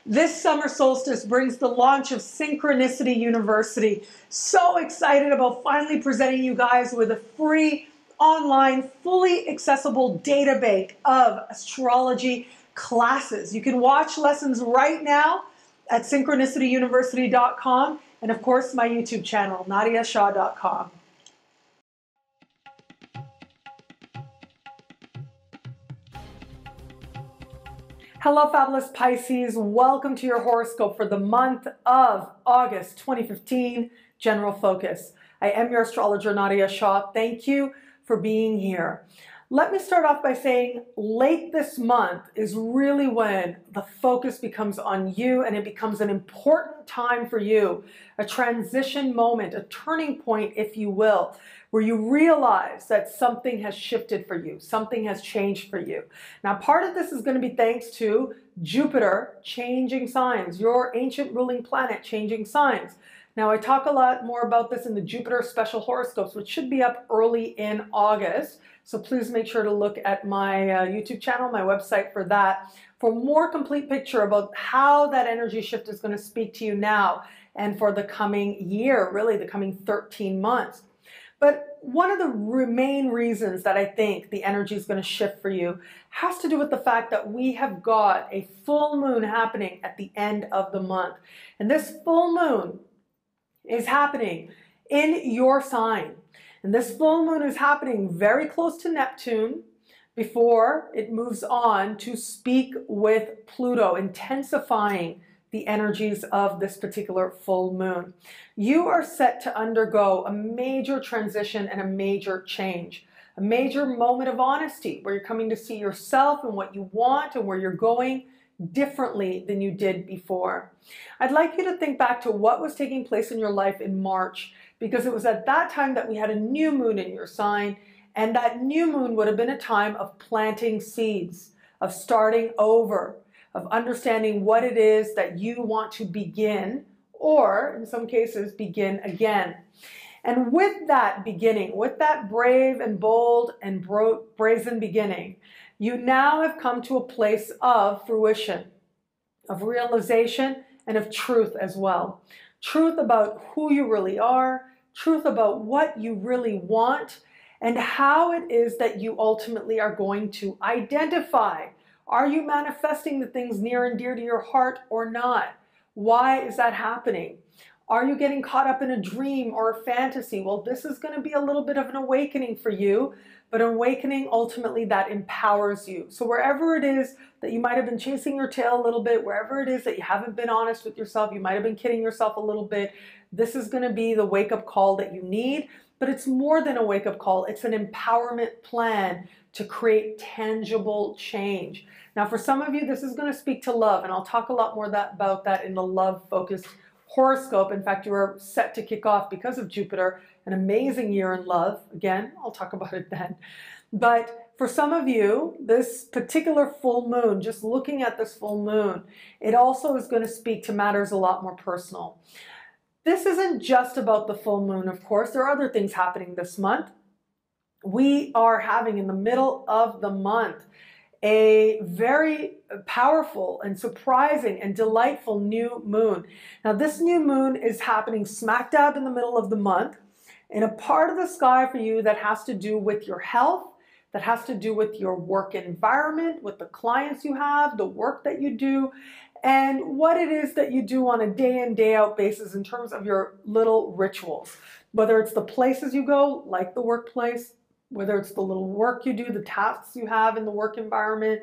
This summer solstice brings the launch of Synchronicity University. So excited about finally presenting you guys with a free, online, fully accessible data bank of astrology classes. You can watch lessons right now at synchronicityuniversity.com and of course my YouTube channel, nadiyashah.com. Hello, fabulous Pisces. Welcome to your horoscope for the month of August 2015, General Focus. I am your astrologer, Nadiya Shah. Thank you for being here. Let me start off by saying late this month is really when the focus becomes on you and it becomes an important time for you, a transition moment, a turning point, if you will, where you realize that something has shifted for you, something has changed for you. Now, part of this is going to be thanks to Jupiter changing signs, your ancient ruling planet changing signs. Now, I talk a lot more about this in the Jupiter special horoscopes, which should be up early in August. So please make sure to look at my YouTube channel, my website for that, for a more complete picture about how that energy shift is going to speak to you now and for the coming year, really the coming 13 months. But one of the main reasons that I think the energy is going to shift for you has to do with the fact that we have got a full moon happening at the end of the month. And this full moon is happening in your sign. And this full moon is happening very close to Neptune before it moves on to speak with Pluto, intensifying the energies of this particular full moon. You are set to undergo a major transition and a major change, a major moment of honesty where you're coming to see yourself and what you want and where you're going differently than you did before. I'd like you to think back to what was taking place in your life in March, because it was at that time that we had a new moon in your sign, and that new moon would have been a time of planting seeds, of starting over, of understanding what it is that you want to begin, or in some cases, begin again. And with that beginning, with that brave and bold and brazen beginning, you now have come to a place of fruition, of realization, and of truth as well. Truth about who you really are, truth about what you really want, and how it is that you ultimately are going to identify. Are you manifesting the things near and dear to your heart or not? Why is that happening? Are you getting caught up in a dream or a fantasy? Well, this is going to be a little bit of an awakening for you, but an awakening ultimately that empowers you. So wherever it is that you might have been chasing your tail a little bit, wherever it is that you haven't been honest with yourself, you might have been kidding yourself a little bit, this is going to be the wake-up call that you need. But it's more than a wake-up call. It's an empowerment plan to create tangible change. Now, for some of you, this is going to speak to love, and I'll talk a lot more about that in the love-focused horoscope. In fact, you are set to kick off, because of Jupiter, an amazing year in love. Again, I'll talk about it then. But for some of you, this particular full moon, just looking at this full moon, it also is going to speak to matters a lot more personal. This isn't just about the full moon, of course. There are other things happening this month. We are having, in the middle of the month, a very powerful and surprising and delightful new moon. Now, this new moon is happening smack dab in the middle of the month in a part of the sky for you that has to do with your health, that has to do with your work environment, with the clients you have, the work that you do, and what it is that you do on a day in, day out basis in terms of your little rituals. Whether it's the places you go, like the workplace, whether it's the little work you do, the tasks you have in the work environment,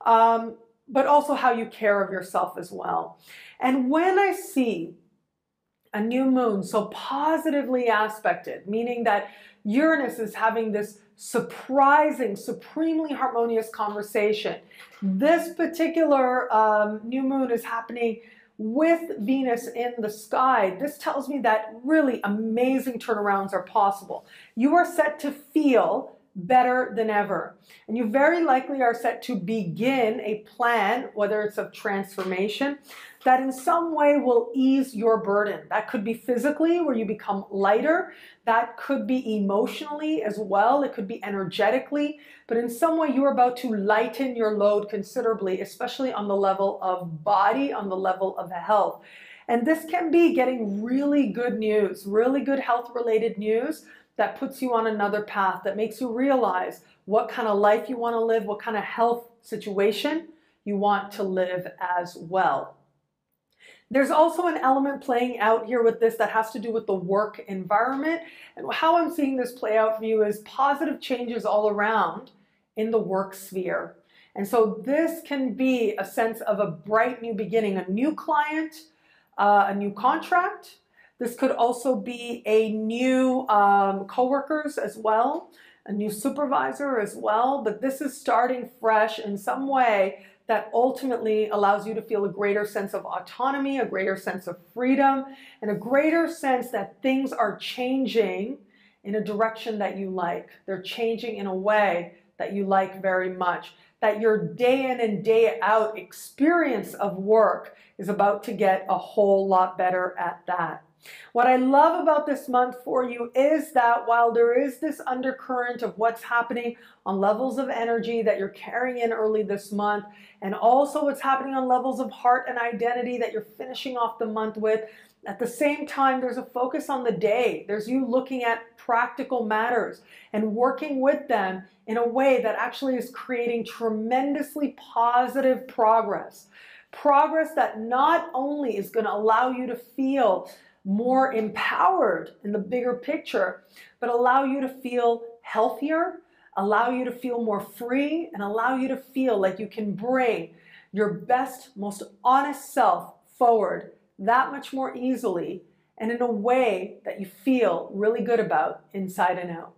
but also how you care of yourself as well. And when I see a new moon so positively aspected, meaning that Uranus is having this surprising, supremely harmonious conversation. This particular new moon is happening with Venus in the sky. This tells me that really amazing turnarounds are possible. You are set to feel better than ever. And you very likely are set to begin a plan, whether it's of transformation, that in some way will ease your burden. That could be physically, where you become lighter. That could be emotionally as well. It could be energetically. But in some way, you're about to lighten your load considerably, especially on the level of body, on the level of health. And this can be getting really good news, really good health-related news that puts you on another path, that makes you realize what kind of life you want to live, what kind of health situation you want to live as well. There's also an element playing out here with this that has to do with the work environment. And how I'm seeing this play out for you is positive changes all around in the work sphere. And so this can be a sense of a bright new beginning, a new client, a new contract. This could also be a new coworkers as well, a new supervisor as well. But this is starting fresh in some way that ultimately allows you to feel a greater sense of autonomy, a greater sense of freedom, and a greater sense that things are changing in a direction that you like. They're changing in a way that you like very much. That your day in and day out experience of work is about to get a whole lot better at that. What I love about this month for you is that while there is this undercurrent of what's happening on levels of energy that you're carrying in early this month, and also what's happening on levels of heart and identity that you're finishing off the month with, at the same time, there's a focus on the day. There's you looking at practical matters and working with them in a way that actually is creating tremendously positive progress. Progress that not only is going to allow you to feel more empowered in the bigger picture, but allow you to feel healthier, allow you to feel more free, and allow you to feel like you can bring your best, most honest self forward that much more easily and in a way that you feel really good about inside and out.